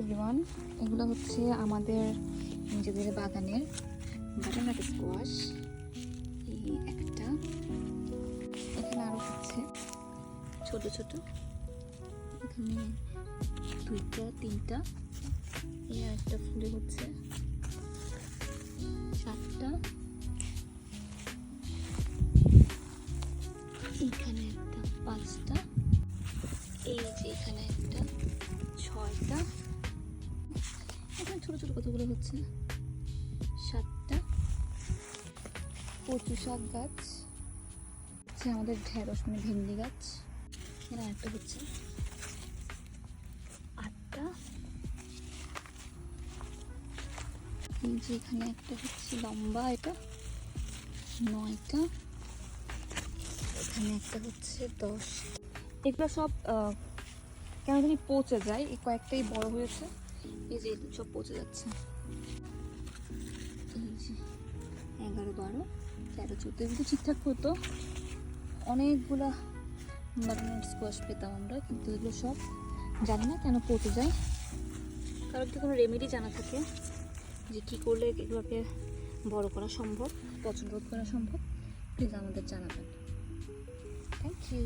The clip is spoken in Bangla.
এভরিওয়ান, এগুলো হচ্ছে আমাদের নিজেদের বাগানের বাটারনাট স্কোয়াশ। এই একটা, এখানে আরও হচ্ছে ছোট ছোট, এখানে দুইটা তিনটা, এই একটা ফুলে হচ্ছে 7টা, এইখানে একটা 5টা, এই যে এখানে একটা 6টা, এখানে ছোট ছোট কতগুলো হচ্ছে 7টা। কচু শাক গাছ হচ্ছে আমাদের ঢেঁড়স মানে ভেন্ডি গাছ, এখানে একটা হচ্ছে 8টা, এই যে এখানে একটা হচ্ছে লম্বা, এটা 9টা, এখানে একটা হচ্ছে 10। এগুলো সব কেন জানি পচে যায়, এই কয়েকটাই বড় হয়েছে, এই যে সব পচে যাচ্ছে। এই যে 11, 12, 13, 14 এগুলো ঠিকঠাক হতো, অনেকগুলা বাটারনাট স্কোয়াশ পেতাম আমরা, কিন্তু এগুলো সব জানি না কেন পচে যায়। কারণ যদি কোনো রেমেডি জানা থাকে যে কী করলে এগুলোকে বড় করা সম্ভব, পচন রোধ করা সম্ভব, প্লিজ আমাদের জানাবেন। Thank you.